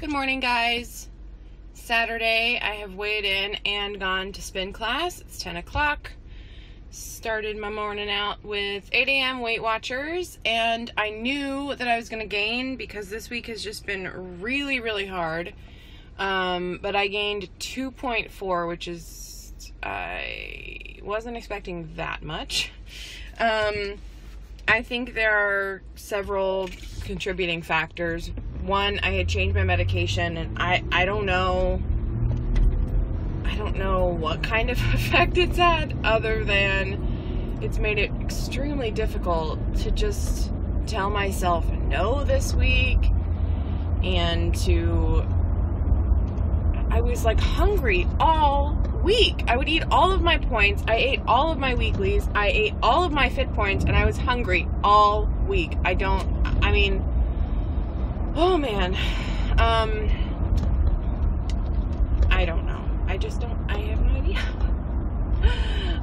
Good morning, guys. Saturday, I have weighed in and gone to spin class. It's 10 o'clock. Started my morning out with 8 a.m. Weight Watchers, and I knew that I was going to gain because this week has just been really, really hard. But I gained 2.4, which is, I wasn't expecting that much. I think there are several contributing factors. One, I had changed my medication, and I don't know what kind of effect it's had, other than it's made it extremely difficult to just tell myself no this week, and I was like hungry all week. I would eat all of my points. I ate all of my weeklies. I ate all of my fit points, and I was hungry all week. Oh man. I don't know. I have no idea.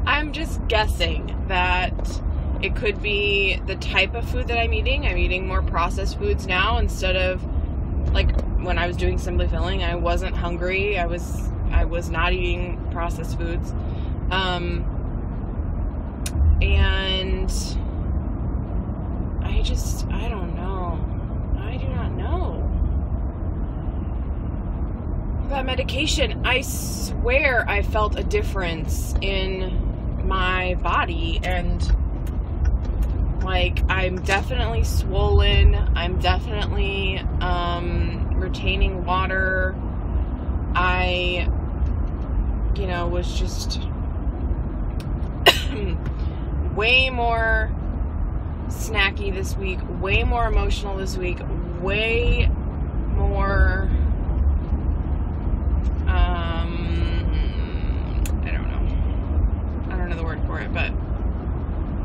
I'm just guessing that it could be the type of food that I'm eating. I'm eating more processed foods now instead of, like, when I was doing Simply Filling, I wasn't hungry. I was not eating processed foods. And I don't know. I do not know. That medication, I swear I felt a difference in my body, and like, I'm definitely swollen. I'm definitely retaining water. I was just way more snacky this week, way more emotional this week, way more I don't know the word for it, but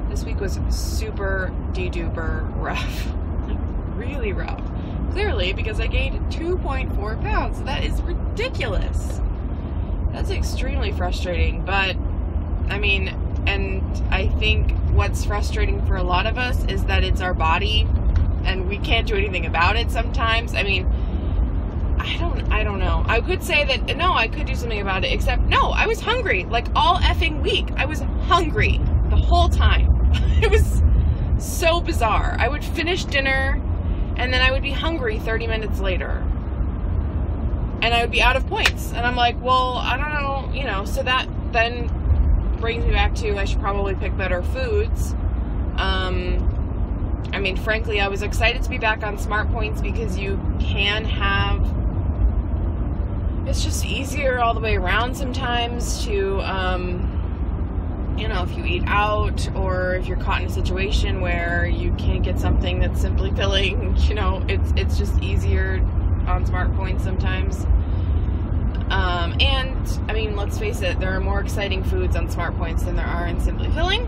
this week was super de-duper rough. Like, really rough. Clearly, because I gained 2.4 pounds. That is ridiculous. That's extremely frustrating, but and I think what's frustrating for a lot of us is that it's our body and we can't do anything about it sometimes. I don't know. I could say that, no, I could do something about it, except, no, I was hungry, like, all effing week. I was hungry the whole time. It was so bizarre. I would finish dinner, and then I would be hungry 30 minutes later. And I would be out of points. And I'm like, well, I don't know, so that then brings me back to, I should probably pick better foods. Frankly, I was excited to be back on Smart Points because you can have, it's just easier all the way around sometimes to, if you eat out, or if you're caught in a situation where you can't get something that's Simply Filling, it's just easier on Smart Points sometimes. Let's face it, there are more exciting foods on Smart Points than there are in Simply Filling.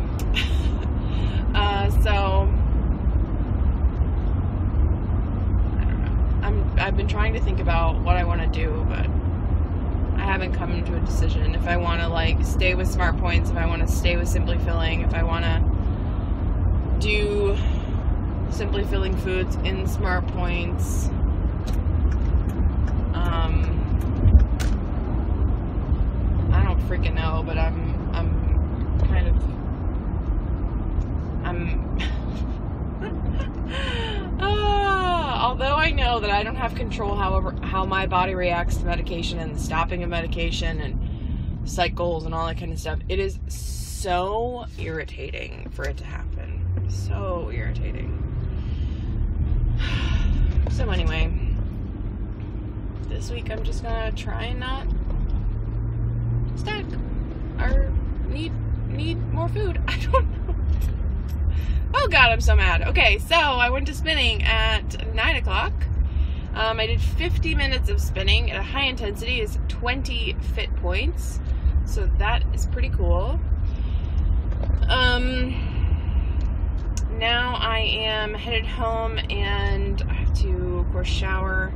So I don't know. I've been trying to think about what I want to do, but I haven't come to a decision. If I want to, like, stay with Smart Points, if I want to stay with Simply Filling, if I want to do Simply Filling foods in Smart Points. I don't freaking know, but although I know that I don't have control, how my body reacts to medication and the stopping of medication and cycles and all that kind of stuff, it is so irritating for it to happen. So irritating. So anyway, this week I'm just gonna try and not stack or need more food. I don't know. Oh God, I'm so mad. Okay, so I went to spinning at 9 o'clock. I did 50 minutes of spinning at a high intensity. Is 20 fit points, so that is pretty cool. Now I am headed home, and I have to, of course, shower,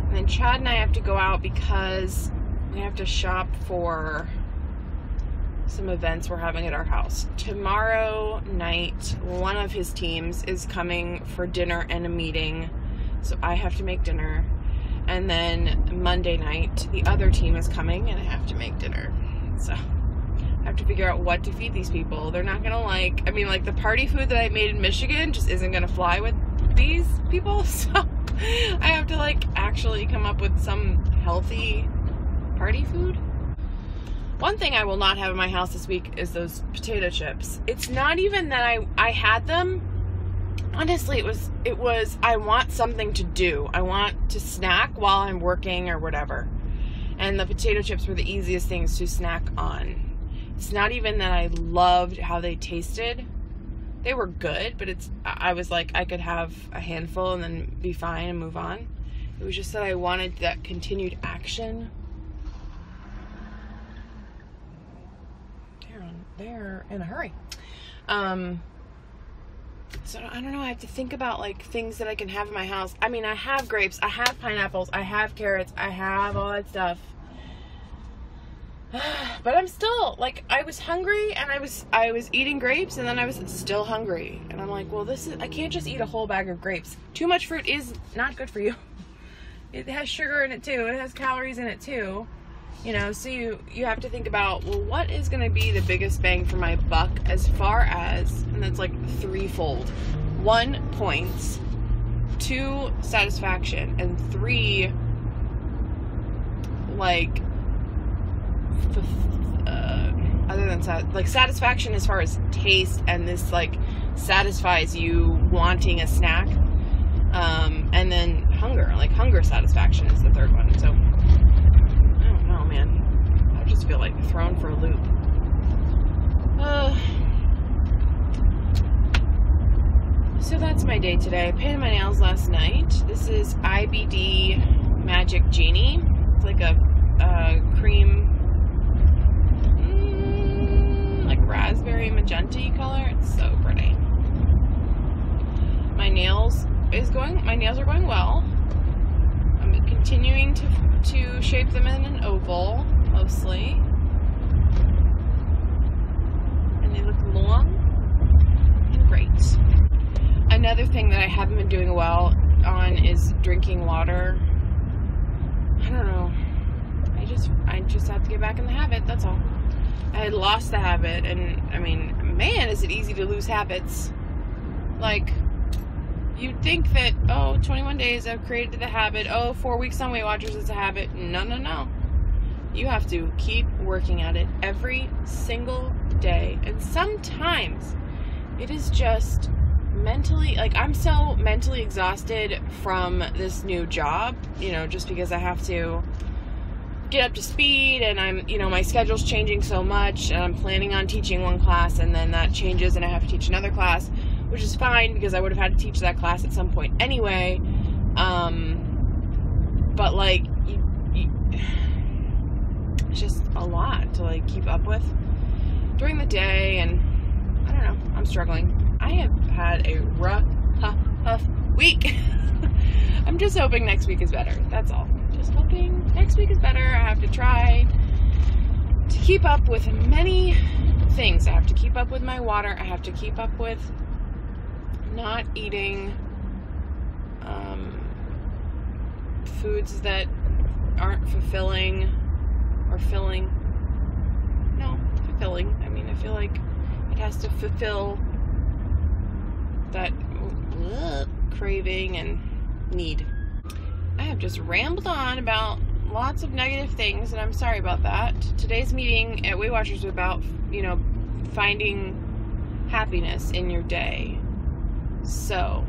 and then Chad and I have to go out because we have to shop for some events we're having at our house. Tomorrow night, one of his teams is coming for dinner and a meeting, so I have to make dinner. And then Monday night, the other team is coming and I have to make dinner. So I have to figure out what to feed these people. They're not gonna like, I mean, like the party food that I made in Michigan just isn't gonna fly with these people. So I have to like actually come up with some healthy party food. One thing I will not have in my house this week is those potato chips. It's not even that I had them. Honestly, it was I want something to do. I want to snack while I'm working or whatever. And the potato chips were the easiest things to snack on. It's not even that I loved how they tasted. They were good, but I was like, I could have a handful and then be fine and move on. It was just that I wanted that continued action. They're in a hurry. So I don't know, I have to think about like things that I can have in my house. I mean, I have grapes, I have pineapples, I have carrots, I have all that stuff. But I'm still like, I was hungry and I was eating grapes and then I was still hungry. And I'm like, well, I can't just eat a whole bag of grapes. Too much fruit is not good for you. It has sugar in it too. It has calories in it too. You know, so you have to think about, well, what is going to be the biggest bang for my buck as far as, and that's like threefold. 1, points. 2, satisfaction. And 3, like, other than like satisfaction as far as taste, and this like satisfies you wanting a snack. And then hunger, like hunger satisfaction is the third one. So I don't know, man. I just feel like thrown for a loop. So that's my day today. I painted my nails last night. This is IBD Magic Genie. It's like a cream, like raspberry magenta color. It's so pretty. My nails are going well. I'm continuing to shape them in an oval, mostly. And they look long and great. Another thing that I haven't been doing well on is drinking water. I don't know. I just have to get back in the habit, that's all. I had lost the habit, and I mean, man, is it easy to lose habits. Like, you'd think that, 21 days I've created the habit, 4 weeks on Weight Watchers is a habit. No. You have to keep working at it every single day. And sometimes it is just mentally, like, I'm so mentally exhausted from this new job, just because I have to get up to speed, and I'm, my schedule's changing so much, and I'm planning on teaching one class, and then that changes and I have to teach another class, which is fine because I would have had to teach that class at some point anyway. But like, it's just a lot to like keep up with during the day, and I don't know, I'm struggling. I have had a rough week. I'm just hoping next week is better. That's all. Just hoping next week is better. I have to try to keep up with many things. I have to keep up with my water. I have to keep up with not eating foods that aren't fulfilling or filling. No, fulfilling. I mean, I feel like it has to fulfill that craving and need. I have just rambled on about lots of negative things, and I'm sorry about that. Today's meeting at Weight Watchers was about, finding happiness in your day. So,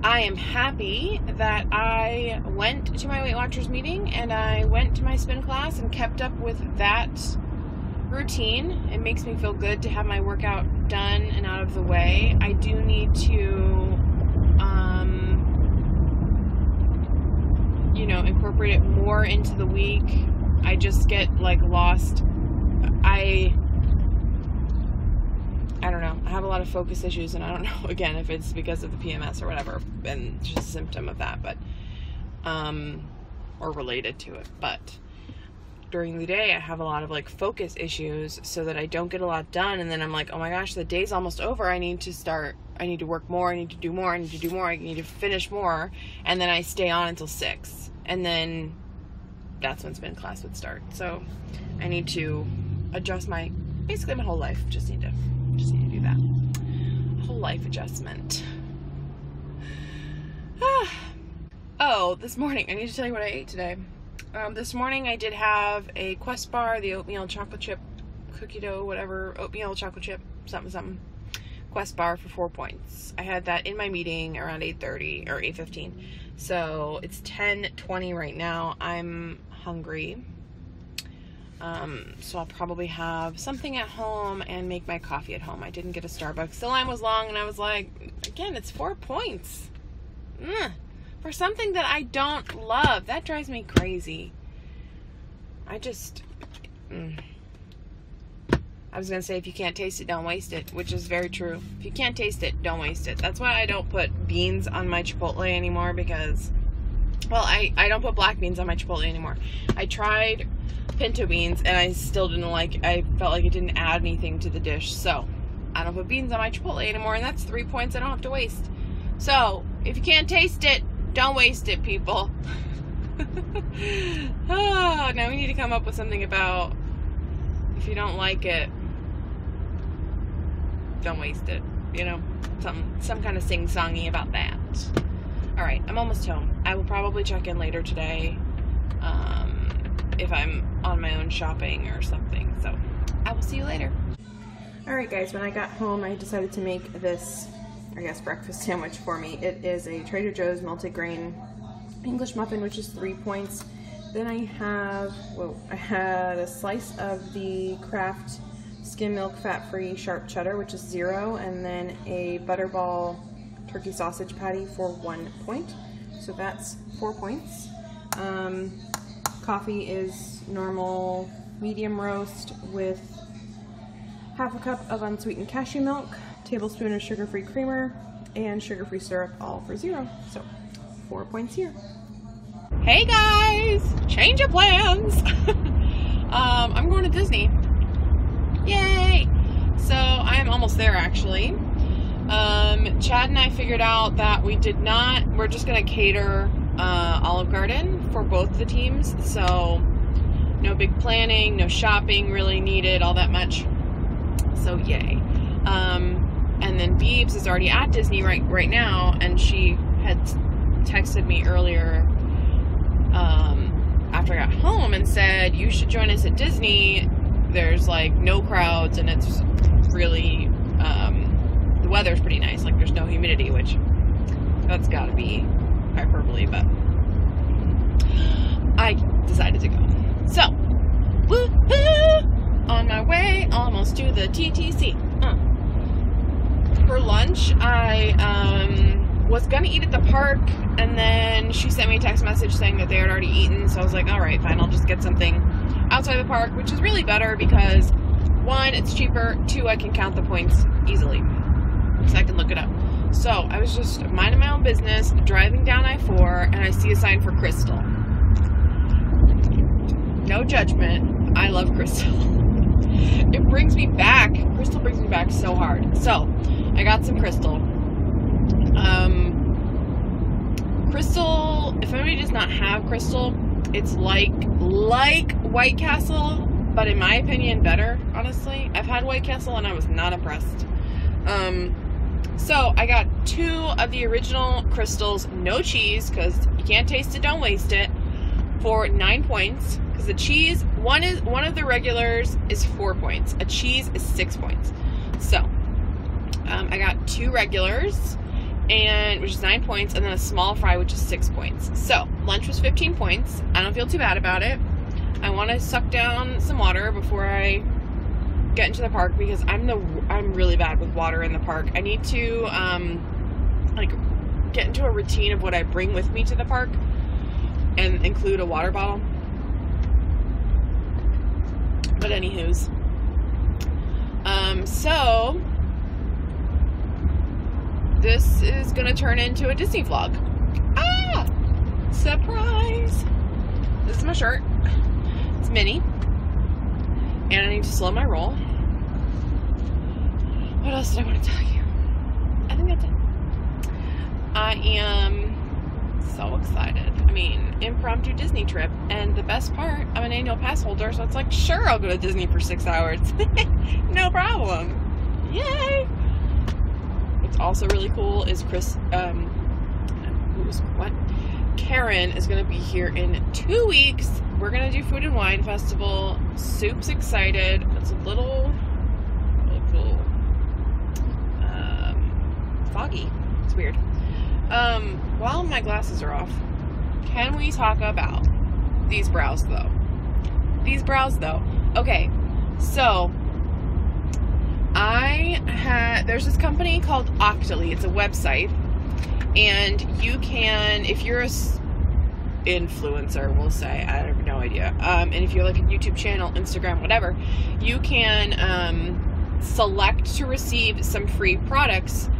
I am happy that I went to my Weight Watchers meeting and I went to my spin class and kept up with that routine. It makes me feel good to have my workout done and out of the way. I do need to incorporate it more into the week. I just get like lost. I don't know. I have a lot of focus issues, and I don't know again if it's because of the PMS or whatever, and just a symptom of that, but or related to it. But during the day I have a lot of like focus issues, so that I don't get a lot done, and then I'm like, oh my gosh, the day's almost over. I need to start I need to work more, I need to do more, I need to do more, I need to finish more, and then I stay on until 6, and then that's when spin class would start. So I need to adjust basically my whole life. Just need to do that. A whole life adjustment. Oh, this morning, I need to tell you what I ate today. This morning I did have a Quest bar, the oatmeal chocolate chip, cookie dough, whatever, oatmeal chocolate chip, something. Quest bar for 4 points. I had that in my meeting around 8:30 or 8:15. So it's 10:20 right now. I'm hungry. So I'll probably have something at home and make my coffee at home. I didn't get a Starbucks. The line was long and I was like, again, it's 4 points. For something that I don't love. That drives me crazy. I was going to say, if you can't taste it, don't waste it, which is very true. If you can't taste it, don't waste it. That's why I don't put beans on my Chipotle anymore because, well, I don't put black beans on my Chipotle anymore. I tried pinto beans and I still didn't I felt like it didn't add anything to the dish. So I don't put beans on my Chipotle anymore, and that's 3 points I don't have to waste. So if you can't taste it, don't waste it, people. Oh, now we need to come up with something about if you don't like it, don't waste it, you know, some kind of sing-songy about that. All right, I'm almost home. I will probably check in later today if I'm on my own shopping or something. So I will see you later. All right, guys, when I got home, I decided to make this, I guess, breakfast sandwich for me. It is a Trader Joe's multigrain English muffin, which is 3 points. Then I had a slice of the Kraft skim milk fat-free sharp cheddar, which is 0, and then a butterball turkey sausage patty for 1 point. So that's 4 points. Coffee is normal medium roast with half a cup of unsweetened cashew milk, tablespoon of sugar-free creamer, and sugar-free syrup, all for 0. So 4 points here. Hey guys, change of plans. I'm going to Disney. Yay! So I am almost there actually. Chad and I figured out that we're just going to cater Olive Garden for both the teams. So no big planning, no shopping really needed all that much. So yay. And then Beebs is already at Disney right now, and she had texted me earlier after I got home and said, you should join us at Disney. There's like no crowds and it's really the weather's pretty nice, like there's no humidity, which that's gotta be hyperbole, but I decided to go. So woohoo, on my way almost to the TTC. For lunch I was gonna eat at the park, and then she sent me a text message saying that they had already eaten, so I was like, alright, fine, I'll just get something outside the park, which is really better because 1, it's cheaper, 2, I can count the points easily, so I can look it up. So I was just minding my own business, driving down I-4, and I see a sign for Crystal. No judgment, I love Crystal. Crystal brings me back so hard. So I got some Crystal. Crystal, if anybody does not have Crystal, it's like White Castle, but in my opinion, better, honestly. I've had White Castle and I was not impressed. So I got 2 of the original Crystals, no cheese, because you can't taste it, don't waste it, for 9 points. Because the cheese, one of the regulars is 4 points. A cheese is 6 points. So I got 2 regulars, which is 9 points, and then a small fry, which is 6 points. So lunch was 15 points. I don't feel too bad about it. I want to suck down some water before I get into the park because I'm really bad with water in the park. I need to like get into a routine of what I bring with me to the park and include a water bottle. But anywho's, so this is gonna turn into a Disney vlog. Ah! Surprise! This is my shirt. It's mini. And I need to slow my roll. What else did I want to tell you? think that's it. I am so excited. I mean, impromptu Disney trip, and the best part, I'm an annual pass holder, so it's like, sure, I'll go to Disney for 6 hours. No problem. Yay! What's also really cool is Karen is going to be here in 2 weeks. We're going to do Food and Wine Festival. Soup's excited. It's a little foggy. It's weird. While my glasses are off, can we talk about these brows though? Okay, so there's this company called Octoly. It's a website, and you can, if you're a influencer, we'll say, I have no idea, and if you're like a YouTube channel, Instagram, whatever, you can select to receive some free products,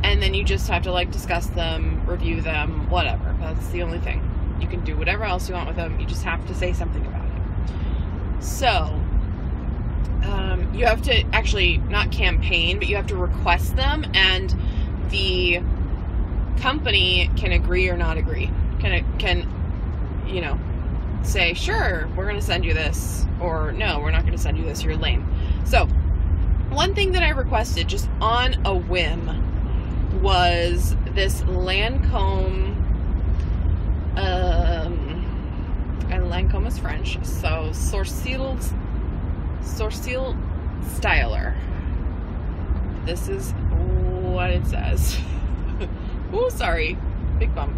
and then you just have to like discuss them, review them, whatever. That's the only thing. You can do whatever else you want with them. You just have to say something about it. So you have to actually not campaign, but you have to request them, and the company can agree or not agree. Can you know, say, sure, we're going to send you this, or no, we're not going to send you this, you're lame. So one thing that I requested just on a whim was this Lancôme, and Lancôme is French, so sourcil styler. This is what it says. Ooh, sorry, big bump.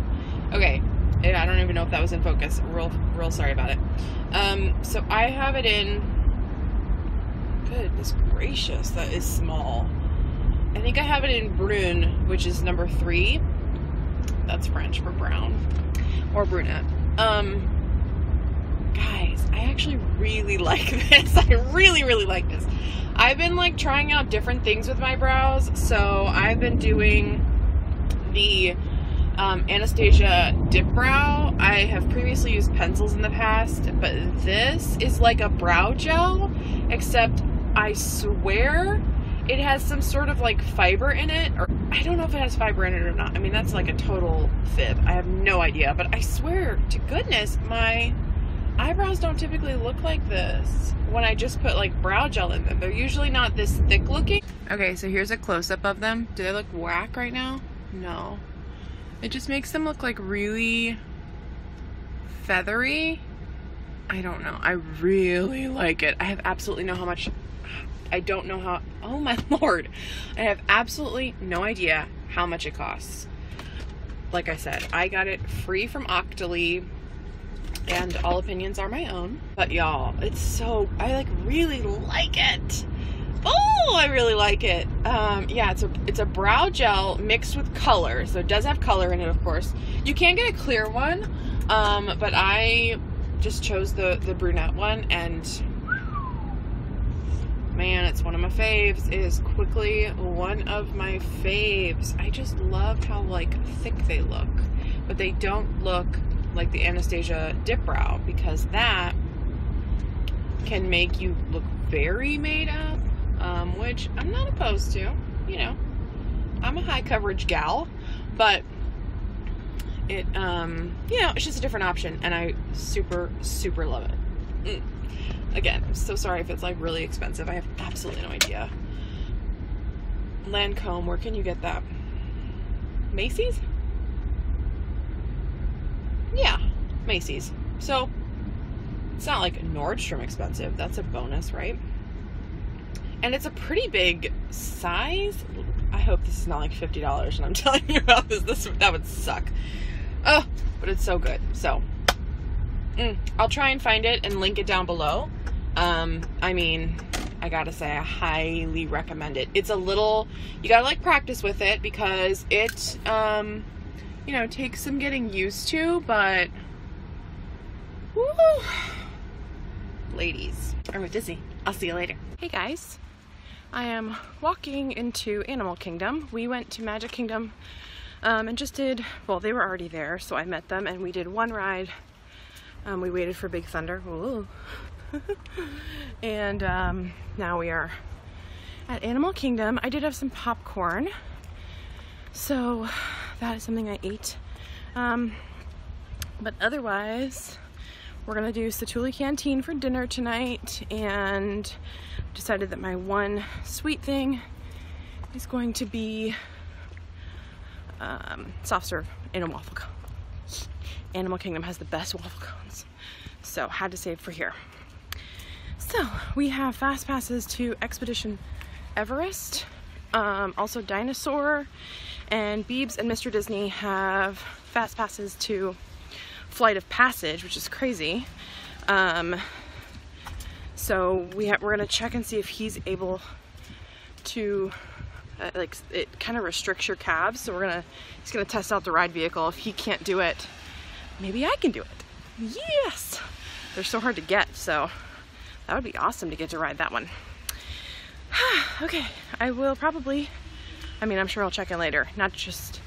Okay, I don't even know if that was in focus. Real sorry about it. So I have it in, goodness gracious, that is small. I think I have it in brune, which is number 3. That's French for brown or brunette. Guys, I actually really like this. I really like this. I've been like trying out different things with my brows. So I've been doing the Anastasia dip brow. I have previously used pencils in the past, but this is like a brow gel, except I swear it has some sort of like fiber in it, or I don't know if it has fiber in it or not. I mean, that's like a total fib. I have no idea, but I swear to goodness, my eyebrows don't typically look like this when I just put like brow gel in them. They're usually not this thick looking. Okay, so here's a close-up of them. Do they look whack right now? No. It just makes them look like really feathery. I don't know. I really like it. I have absolutely no how much. I don't know how. Oh my lord. I have absolutely no idea how much it costs. Like I said, I got it free from Octoly, and all opinions are my own. But y'all, it's so, I like really like it. Oh, I really like it. Yeah, it's a brow gel mixed with color. So it does have color in it, of course. You can get a clear one, but I just chose the brunette one, and man, it's one of my faves. It is quickly one of my faves. I just love how like thick they look, but they don't look like the Anastasia dip brow, because that can make you look very made up, which I'm not opposed to. You know, I'm a high coverage gal, but it, you know, it's just a different option, and I super love it. Again, I'm so sorry if it's like really expensive. I have absolutely no idea. Lancôme, where can you get that? Macy's? Yeah, Macy's. So it's not like Nordstrom expensive. That's a bonus, right? And it's a pretty big size. I hope this is not like $50 and I'm telling you about this. That would suck. Oh, but it's so good. So I'll try and find it and link it down below. I mean, I gotta say, I highly recommend it. It's a little, you gotta like practice with it, because it, you know, takes some getting used to, but woo, ladies, I'm with Disney. I'll see you later. Hey guys, I am walking into Animal Kingdom. We went to Magic Kingdom, and just did, well, they were already there, so I met them and we did one ride. We waited for Big Thunder. Ooh. And now we are at Animal Kingdom. I did have some popcorn, So that is something I ate. But otherwise, we're gonna do Satuli Canteen for dinner tonight, and decided that my one sweet thing is going to be soft serve in a waffle cone. Animal Kingdom has the best waffle cones, so had to save for here. So we have fast passes to Expedition Everest, also Dinosaur, and Beebs and Mr. Disney have fast passes to Flight of Passage, which is crazy. So we're gonna check and see if he's able to, like, it kind of restricts your calves. So he's gonna test out the ride vehicle. If he can't do it, maybe I can do it. Yes! They're so hard to get, so that would be awesome to get to ride that one. Okay, I will probably, I'm sure I'll check in later. Just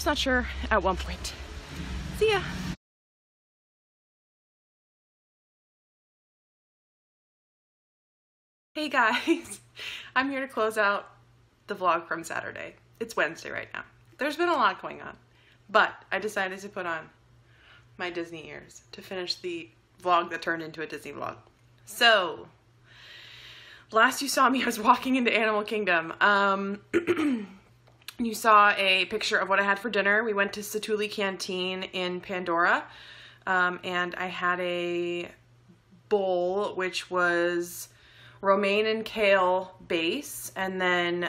not sure at one point. See ya! Hey guys, I'm here to close out the vlog from Saturday. It's Wednesday right now. There's been a lot going on, but I decided to put on my Disney ears to finish the vlog that turned into a Disney vlog. So, last you saw me, I was walking into Animal Kingdom. You saw a picture of what I had for dinner. We went to Satuli Canteen in Pandora, and I had a bowl, which was romaine and kale base, and then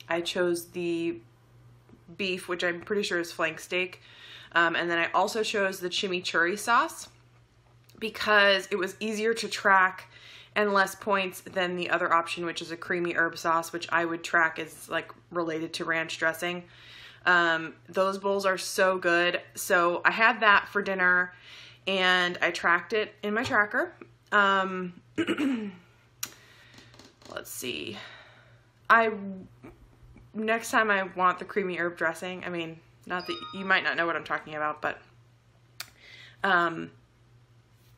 I chose the beef, which I'm pretty sure is flank steak, and then I also chose the chimichurri sauce because it was easier to track and less points than the other option, which is a creamy herb sauce, which I would track as like related to ranch dressing. Those bowls are so good. So I had that for dinner and I tracked it in my tracker. Let's see. Next time I want the creamy herb dressing. Not that you might not know what I'm talking about, but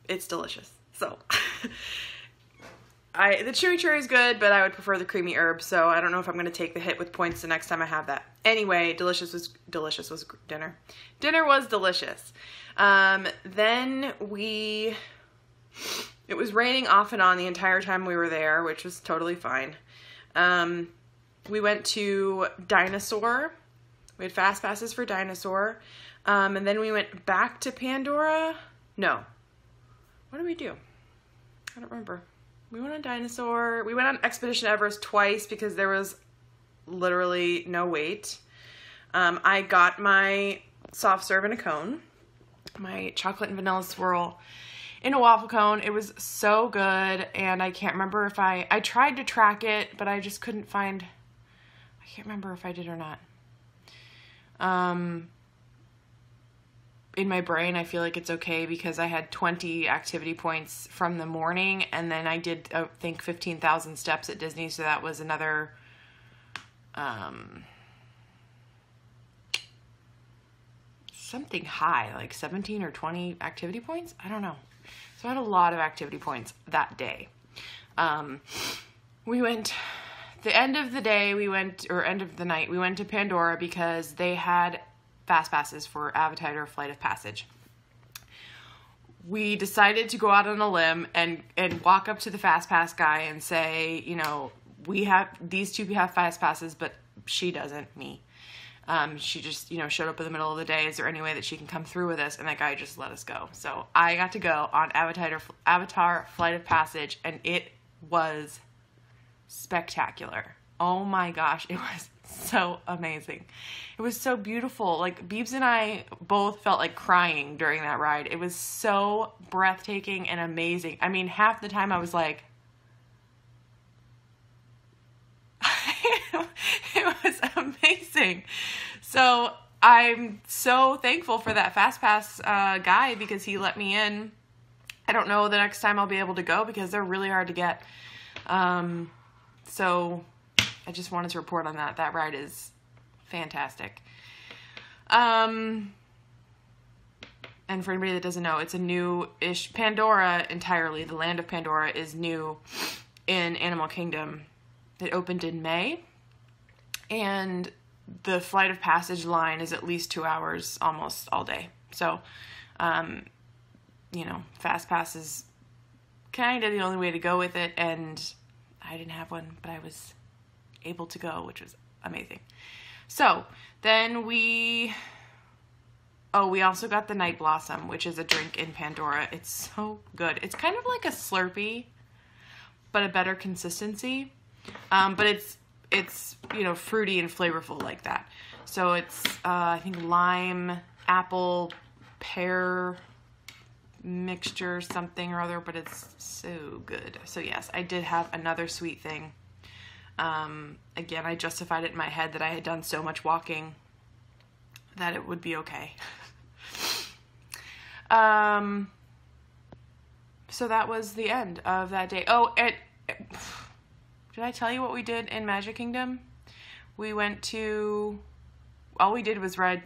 it's delicious. So the chimichurri is good, but I would prefer the creamy herb. So I don't know if I'm going to take the hit with points the next time I have that. Anyway, delicious was dinner. Dinner was delicious. Then it was raining off and on the entire time we were there, which was totally fine. We went to Dinosaur. We had fast passes for Dinosaur. And then we went back to Pandora. No. What did we do? I don't remember. We went on Dinosaur. We went on Expedition Everest twice because there was literally no wait. I got my soft serve in a cone. My chocolate and vanilla swirl in a waffle cone. It was so good, and I can't remember if I tried to track it, but I just couldn't find, I can't remember if I did or not. In my brain, I feel like it's okay because I had 20 activity points from the morning, and then I did, I think, 15,000 steps at Disney, so that was another, something high, like 17 or 20 activity points? I don't know. So I had a lot of activity points that day. We went, the end of the day, end of the night, we went to Pandora because they had fast passes for Avatar Flight of Passage. We decided to go out on a limb and walk up to the fast pass guy and say, these two have fast passes, but she doesn't, me. She just, showed up in the middle of the day. Is there any way that she can come through with us? And that guy just let us go. So I got to go on Avatar Flight of Passage, and it was spectacular. Oh my gosh, it was so amazing. It was so beautiful. Like, Beebs and I both felt like crying during that ride. It was so breathtaking and amazing. Half the time I was like, it was amazing. So I'm so thankful for that fast pass guy because he let me in. I don't know the next time I'll be able to go because they're really hard to get. So I just wanted to report on that. That ride is fantastic. And for anybody that doesn't know, it's a new-ish Pandora entirely. The land of Pandora is new in Animal Kingdom. It opened in May. And the Flight of Passage line is at least 2 hours almost all day. So, you know, Fast Pass is kind of the only way to go with it, and I didn't have one, but I was able to go, which was amazing. So then we also got the Night Blossom, which is a drink in Pandora. It's so good. It's kind of like a Slurpee, but a better consistency. But it's you know, fruity and flavorful like that. So it's I think lime, apple, pear mixture, something or other, but it's so good. So yes, I did have another sweet thing. Again, I justified it in my head that I had done so much walking that it would be okay. So that was the end of that day. Oh, did I tell you what we did in Magic Kingdom? We went to, all we did was ride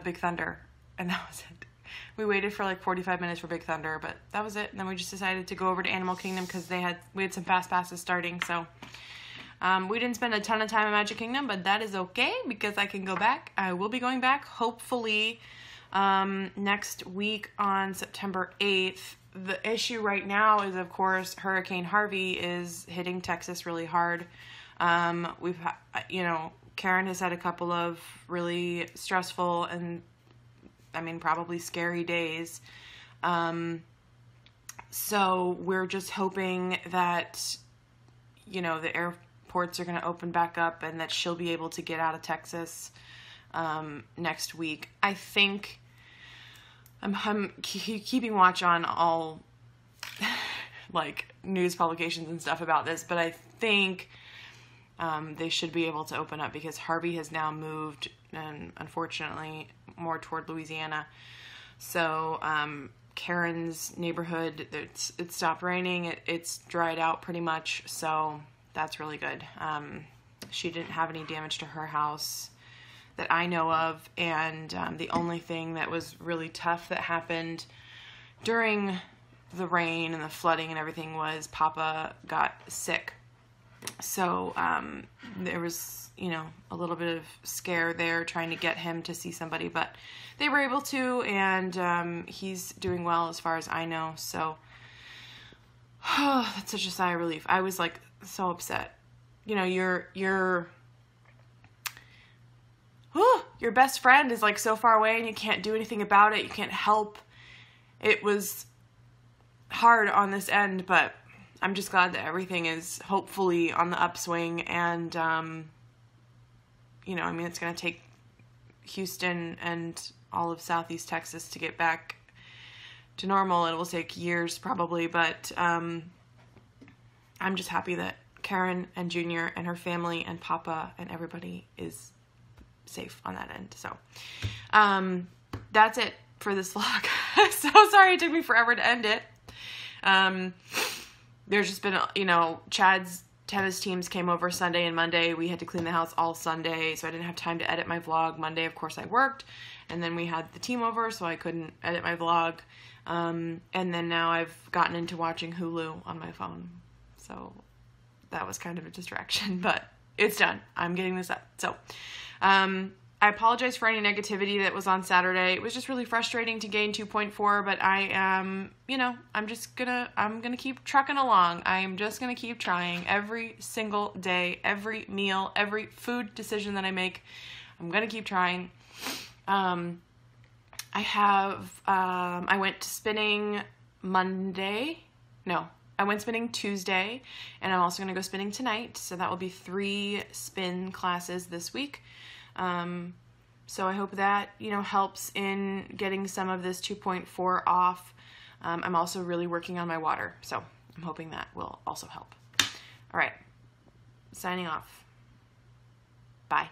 Big Thunder, and that was it. We waited for like 45 minutes for Big Thunder, but that was it. And then we just decided to go over to Animal Kingdom because we had some fast passes starting. So we didn't spend a ton of time in Magic Kingdom, but that is okay because I can go back. I will be going back hopefully next week on September 8th. The issue right now is, of course, Hurricane Harvey is hitting Texas really hard. You know, Karen has had a couple of really stressful and, I mean, probably scary days. So we're just hoping that, you know, the airports are going to open back up and that she'll be able to get out of Texas next week. I think I'm keeping watch on all like news publications and stuff about this, but I think they should be able to open up because Harvey has now moved, and unfortunately more toward Louisiana. So Karen's neighborhood, it stopped raining. It's dried out pretty much, so that's really good. She didn't have any damage to her house that I know of, and the only thing that was really tough that happened during the rain and the flooding and everything was Papa got sick. So there was, you know, a little bit of scare there trying to get him to see somebody, but they were able to, and he's doing well as far as I know. So that's such a sigh of relief. I was like so upset. You know, your best friend is like so far away and you can't do anything about it. You can't help. It was hard on this end, but I'm just glad that everything is hopefully on the upswing. And, you know, I mean, it's going to take Houston and all of Southeast Texas to get back to normal. It will take years probably, but I'm just happy that Karen and Junior and her family and Papa and everybody is safe on that end. So that's it for this vlog. So sorry it took me forever to end it. There's just been, you know, Chad's tennis teams came over Sunday and Monday. We had to clean the house all Sunday, so I didn't have time to edit my vlog. Monday, of course, I worked, and then we had the team over, so I couldn't edit my vlog. And then now I've gotten into watching Hulu on my phone, so that was kind of a distraction, but it's done. I'm getting this up. So I apologize for any negativity that was on Saturday. It was just really frustrating to gain 2.4, but I am, you know, I'm gonna keep trucking along. I am just gonna keep trying every single day, every meal, every food decision that I make. I'm gonna keep trying. I went spinning Monday. No, I went spinning Tuesday, and I'm also gonna go spinning tonight. So that will be 3 spin classes this week. So I hope that, you know, helps in getting some of this 2.4 off. I'm also really working on my water, so I'm hoping that will also help. All right, signing off. Bye.